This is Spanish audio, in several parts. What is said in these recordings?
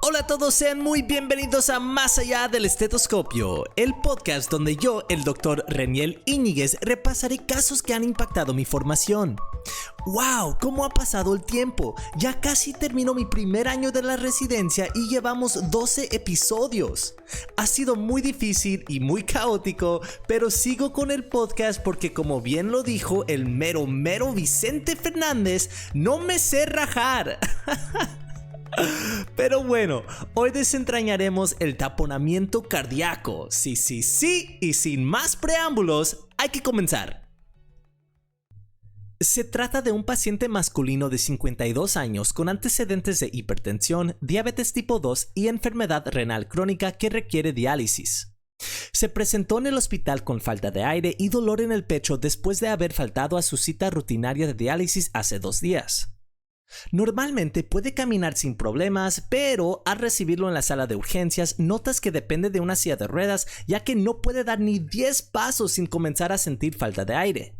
Hola a todos, sean muy bienvenidos a Más Allá del Estetoscopio, el podcast donde yo, el Dr. Reniel Íñiguez, repasaré casos que han impactado mi formación. ¡Wow! ¿Cómo ha pasado el tiempo? Ya casi termino mi primer año de la residencia y llevamos 12 episodios. Ha sido muy difícil y muy caótico, pero sigo con el podcast porque, como bien lo dijo el mero Vicente Fernández, no me sé rajar. Pero bueno, hoy desentrañaremos el taponamiento cardíaco. Sí, y sin más preámbulos, hay que comenzar. Se trata de un paciente masculino de 52 años con antecedentes de hipertensión, diabetes tipo 2 y enfermedad renal crónica que requiere diálisis. Se presentó en el hospital con falta de aire y dolor en el pecho después de haber faltado a su cita rutinaria de diálisis hace 2 días. Normalmente puede caminar sin problemas, pero al recibirlo en la sala de urgencias notas que depende de una silla de ruedas, ya que no puede dar ni 10 pasos sin comenzar a sentir falta de aire.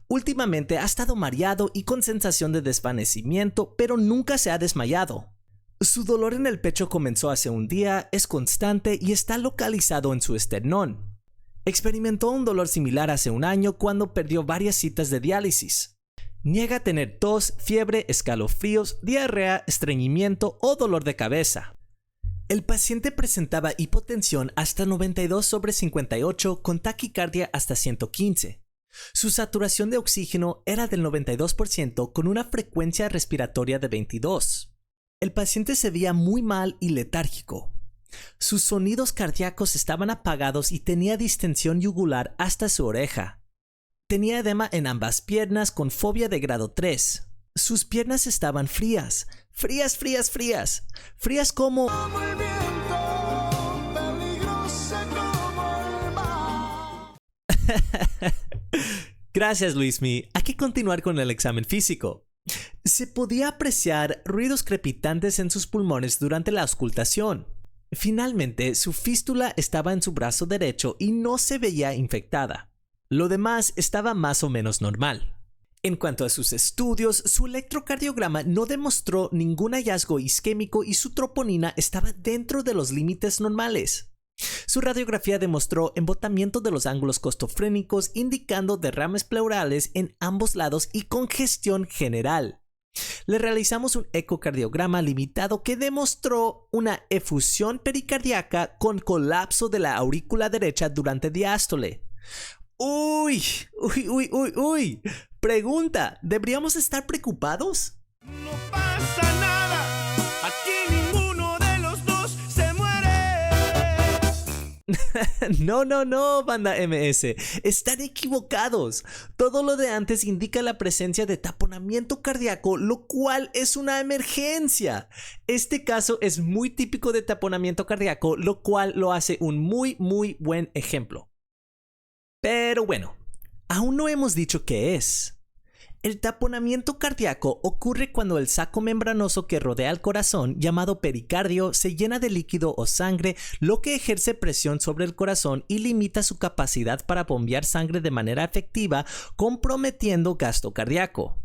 Últimamente ha estado mareado y con sensación de desvanecimiento, pero nunca se ha desmayado. Su dolor en el pecho comenzó hace un día, es constante y está localizado en su esternón. Experimentó un dolor similar hace un año cuando perdió varias citas de diálisis. Niega tener tos, fiebre, escalofríos, diarrea, estreñimiento o dolor de cabeza. El paciente presentaba hipotensión hasta 92/58 con taquicardia hasta 115. Su saturación de oxígeno era del 92% con una frecuencia respiratoria de 22. El paciente se veía muy mal y letárgico. Sus sonidos cardíacos estaban apagados y tenía distensión yugular hasta su oreja. Tenía edema en ambas piernas con fobia de grado 3. Sus piernas estaban frías como el viento, peligrosa como el mar. Gracias, Luismi. Hay que continuar con el examen físico. Se podía apreciar ruidos crepitantes en sus pulmones durante la auscultación. Finalmente, su fístula estaba en su brazo derecho y no se veía infectada. Lo demás estaba más o menos normal. En cuanto a sus estudios, su electrocardiograma no demostró ningún hallazgo isquémico y su troponina estaba dentro de los límites normales. Su radiografía demostró embotamiento de los ángulos costofrénicos, indicando derrames pleurales en ambos lados y congestión general. Le realizamos un ecocardiograma limitado que demostró una efusión pericardíaca con colapso de la aurícula derecha durante diástole. Uy. Pregunta, ¿deberíamos estar preocupados? No pasa nada, aquí ninguno de los dos se muere. No, banda MS, están equivocados. Todo lo de antes indica la presencia de taponamiento cardíaco, lo cual es una emergencia. Este caso es muy típico de taponamiento cardíaco, lo cual lo hace un muy buen ejemplo. Pero bueno, aún no hemos dicho qué es. El taponamiento cardíaco ocurre cuando el saco membranoso que rodea el corazón, llamado pericardio, se llena de líquido o sangre, lo que ejerce presión sobre el corazón y limita su capacidad para bombear sangre de manera efectiva, comprometiendo gasto cardíaco.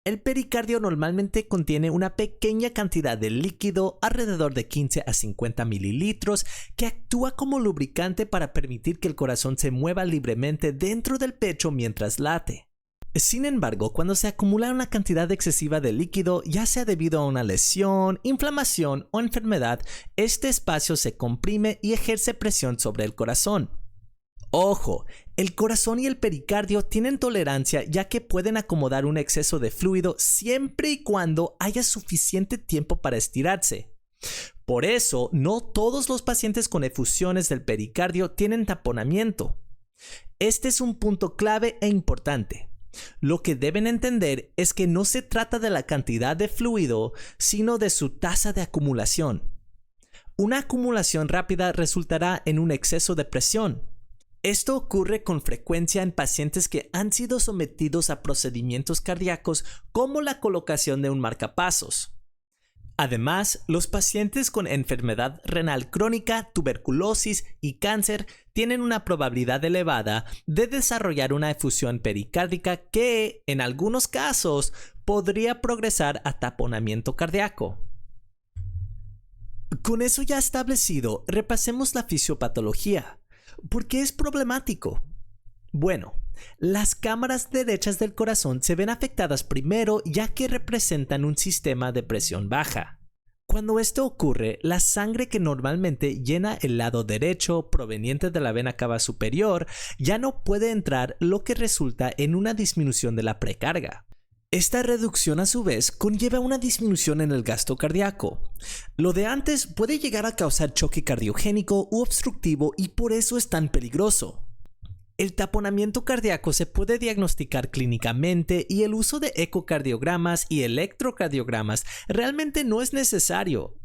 El pericardio normalmente contiene una pequeña cantidad de líquido, alrededor de 15 a 50 mililitros, que actúa como lubricante para permitir que el corazón se mueva libremente dentro del pecho mientras late. Sin embargo, cuando se acumula una cantidad excesiva de líquido, ya sea debido a una lesión, inflamación o enfermedad, este espacio se comprime y ejerce presión sobre el corazón. Ojo, el corazón y el pericardio tienen tolerancia ya que pueden acomodar un exceso de fluido siempre y cuando haya suficiente tiempo para estirarse. Por eso, no todos los pacientes con efusiones del pericardio tienen taponamiento. Este es un punto clave e importante. Lo que deben entender es que no se trata de la cantidad de fluido, sino de su tasa de acumulación. Una acumulación rápida resultará en un exceso de presión. Esto ocurre con frecuencia en pacientes que han sido sometidos a procedimientos cardíacos como la colocación de un marcapasos. Además, los pacientes con enfermedad renal crónica, tuberculosis y cáncer tienen una probabilidad elevada de desarrollar una efusión pericárdica que, en algunos casos, podría progresar a taponamiento cardíaco. Con eso ya establecido, repasemos la fisiopatología. ¿Por qué es problemático? Bueno, las cámaras derechas del corazón se ven afectadas primero ya que representan un sistema de presión baja. Cuando esto ocurre, la sangre que normalmente llena el lado derecho proveniente de la vena cava superior ya no puede entrar, lo que resulta en una disminución de la precarga. Esta reducción a su vez conlleva una disminución en el gasto cardíaco. Lo de antes puede llegar a causar choque cardiogénico u obstructivo y por eso es tan peligroso. El taponamiento cardíaco se puede diagnosticar clínicamente y el uso de ecocardiogramas y electrocardiogramas realmente no es necesario.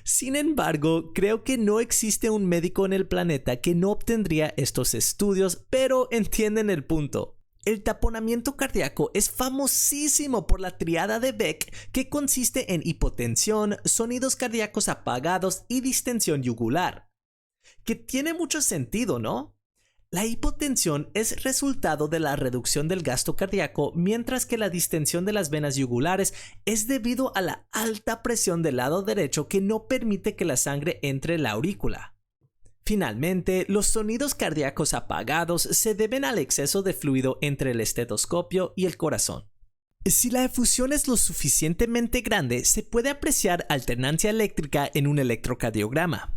Sin embargo, creo que no existe un médico en el planeta que no obtendría estos estudios, pero entienden el punto. El taponamiento cardíaco es famosísimo por la triada de Beck, que consiste en hipotensión, sonidos cardíacos apagados y distensión yugular. Que tiene mucho sentido, ¿no? La hipotensión es resultado de la reducción del gasto cardíaco, mientras que la distensión de las venas yugulares es debido a la alta presión del lado derecho que no permite que la sangre entre en la aurícula. Finalmente, los sonidos cardíacos apagados se deben al exceso de fluido entre el estetoscopio y el corazón. Si la efusión es lo suficientemente grande, se puede apreciar alternancia eléctrica en un electrocardiograma.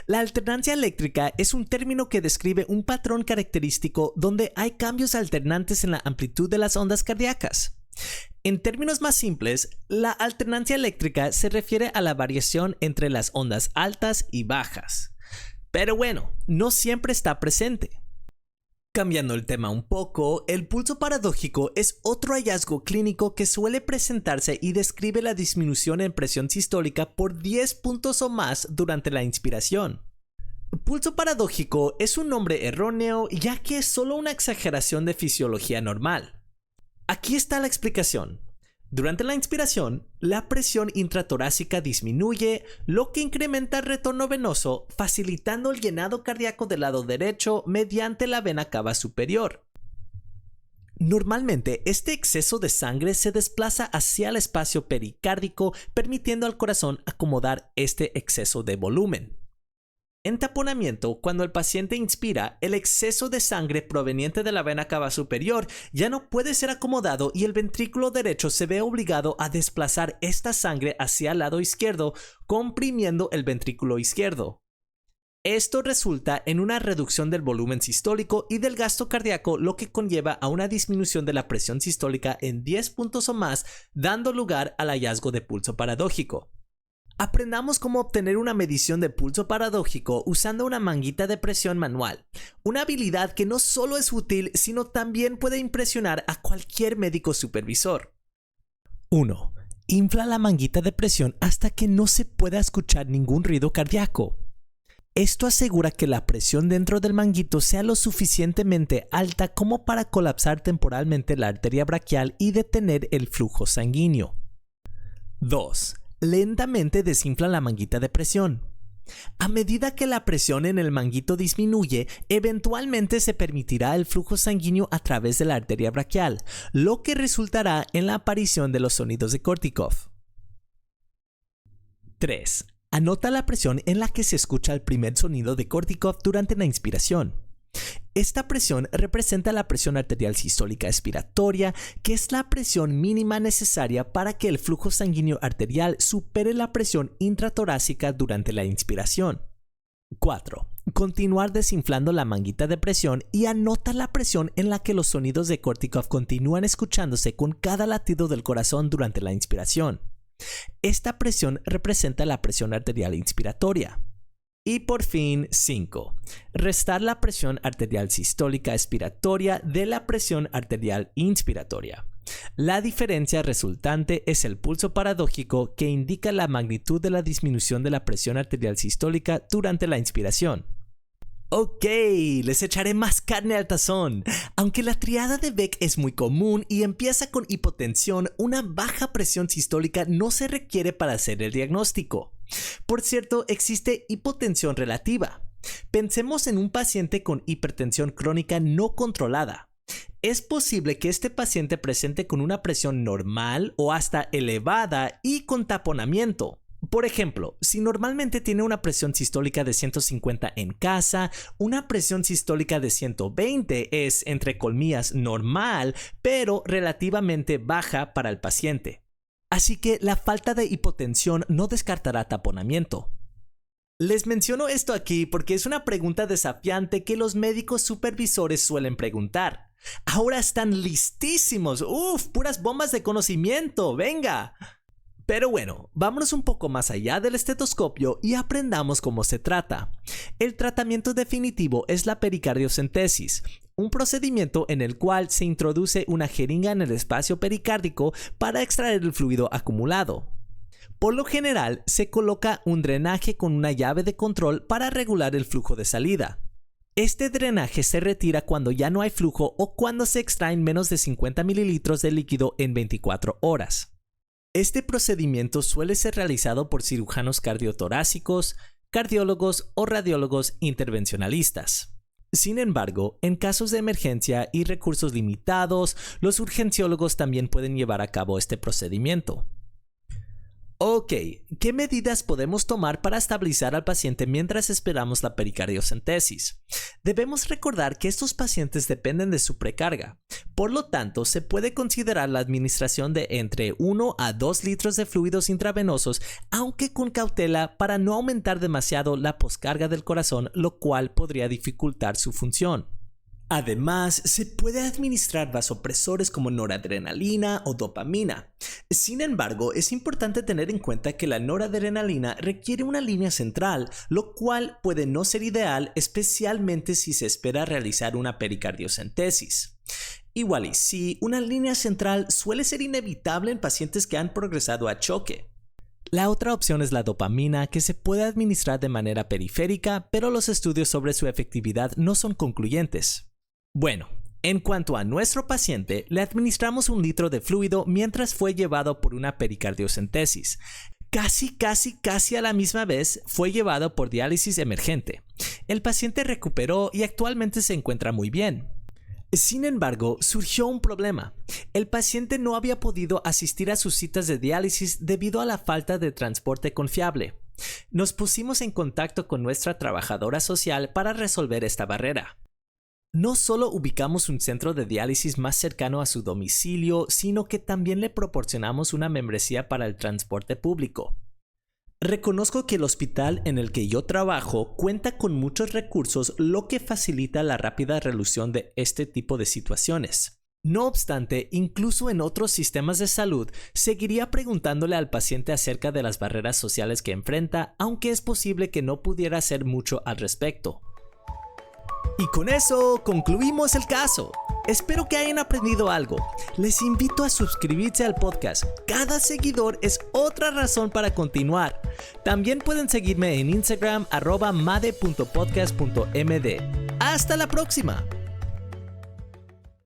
La alternancia eléctrica es un término que describe un patrón característico donde hay cambios alternantes en la amplitud de las ondas cardíacas. En términos más simples, la alternancia eléctrica se refiere a la variación entre las ondas altas y bajas. Pero bueno, no siempre está presente. Cambiando el tema un poco, el pulso paradójico es otro hallazgo clínico que suele presentarse y describe la disminución en presión sistólica por 10 puntos o más durante la inspiración. Pulso paradójico es un nombre erróneo ya que es solo una exageración de fisiología normal. Aquí está la explicación. Durante la inspiración, la presión intratorácica disminuye, lo que incrementa el retorno venoso, facilitando el llenado cardíaco del lado derecho mediante la vena cava superior. Normalmente, este exceso de sangre se desplaza hacia el espacio pericárdico, permitiendo al corazón acomodar este exceso de volumen. En taponamiento, cuando el paciente inspira, el exceso de sangre proveniente de la vena cava superior ya no puede ser acomodado y el ventrículo derecho se ve obligado a desplazar esta sangre hacia el lado izquierdo, comprimiendo el ventrículo izquierdo. Esto resulta en una reducción del volumen sistólico y del gasto cardíaco, lo que conlleva a una disminución de la presión sistólica en 10 puntos o más, dando lugar al hallazgo de pulso paradójico. Aprendamos cómo obtener una medición de pulso paradójico usando una manguita de presión manual, una habilidad que no solo es útil, sino también puede impresionar a cualquier médico supervisor. 1. Infla la manguita de presión hasta que no se pueda escuchar ningún ruido cardíaco. Esto asegura que la presión dentro del manguito sea lo suficientemente alta como para colapsar temporalmente la arteria braquial y detener el flujo sanguíneo. 2. Lentamente desinfla la manguita de presión. A medida que la presión en el manguito disminuye, eventualmente se permitirá el flujo sanguíneo a través de la arteria braquial, lo que resultará en la aparición de los sonidos de Kortikoff. 3. Anota la presión en la que se escucha el primer sonido de Kortikoff durante la inspiración. Esta presión representa la presión arterial sistólica expiratoria, que es la presión mínima necesaria para que el flujo sanguíneo arterial supere la presión intratorácica durante la inspiración. 4. Continuar desinflando la manguita de presión y anota la presión en la que los sonidos de Kortikoff continúan escuchándose con cada latido del corazón durante la inspiración. Esta presión representa la presión arterial inspiratoria. Y por fin, 5. Restar la presión arterial sistólica expiratoria de la presión arterial inspiratoria. La diferencia resultante es el pulso paradójico, que indica la magnitud de la disminución de la presión arterial sistólica durante la inspiración. Ok, les echaré más carne al tazón. Aunque la triada de Beck es muy común y empieza con hipotensión, una baja presión sistólica no se requiere para hacer el diagnóstico. Por cierto, existe hipotensión relativa. Pensemos en un paciente con hipertensión crónica no controlada. Es posible que este paciente presente con una presión normal o hasta elevada y con taponamiento. Por ejemplo, si normalmente tiene una presión sistólica de 150 en casa, una presión sistólica de 120 es, entre comillas, normal, pero relativamente baja para el paciente. Así que la falta de hipotensión no descartará taponamiento. Les menciono esto aquí porque es una pregunta desafiante que los médicos supervisores suelen preguntar. Ahora están listísimos. Puras bombas de conocimiento. ¡Venga! Pero bueno, vámonos un poco más allá del estetoscopio y aprendamos cómo se trata. El tratamiento definitivo es la pericardiocentesis, un procedimiento en el cual se introduce una jeringa en el espacio pericárdico para extraer el fluido acumulado. Por lo general, se coloca un drenaje con una llave de control para regular el flujo de salida. Este drenaje se retira cuando ya no hay flujo o cuando se extraen menos de 50 mililitros de líquido en 24 horas. Este procedimiento suele ser realizado por cirujanos cardiotorácicos, cardiólogos o radiólogos intervencionalistas. Sin embargo, en casos de emergencia y recursos limitados, los urgenciólogos también pueden llevar a cabo este procedimiento. Ok, ¿qué medidas podemos tomar para estabilizar al paciente mientras esperamos la pericardiocentesis? Debemos recordar que estos pacientes dependen de su precarga. Por lo tanto, se puede considerar la administración de entre 1 a 2 litros de fluidos intravenosos, aunque con cautela para no aumentar demasiado la poscarga del corazón, lo cual podría dificultar su función. Además, se puede administrar vasopresores como noradrenalina o dopamina. Sin embargo, es importante tener en cuenta que la noradrenalina requiere una línea central, lo cual puede no ser ideal, especialmente si se espera realizar una pericardiocentesis. Igual y sí, una línea central suele ser inevitable en pacientes que han progresado a choque. La otra opción es la dopamina, que se puede administrar de manera periférica, pero los estudios sobre su efectividad no son concluyentes. Bueno, en cuanto a nuestro paciente, le administramos 1 litro de fluido mientras fue llevado por una pericardiocentesis. Casi a la misma vez fue llevado por diálisis emergente. El paciente recuperó y actualmente se encuentra muy bien. Sin embargo, surgió un problema. El paciente no había podido asistir a sus citas de diálisis debido a la falta de transporte confiable. Nos pusimos en contacto con nuestra trabajadora social para resolver esta barrera. No solo ubicamos un centro de diálisis más cercano a su domicilio, sino que también le proporcionamos una membresía para el transporte público. Reconozco que el hospital en el que yo trabajo cuenta con muchos recursos, lo que facilita la rápida resolución de este tipo de situaciones. No obstante, incluso en otros sistemas de salud, seguiría preguntándole al paciente acerca de las barreras sociales que enfrenta, aunque es posible que no pudiera hacer mucho al respecto. Y con eso concluimos el caso. Espero que hayan aprendido algo. Les invito a suscribirse al podcast. Cada seguidor es otra razón para continuar. También pueden seguirme en Instagram @made.podcast.md. ¡Hasta la próxima!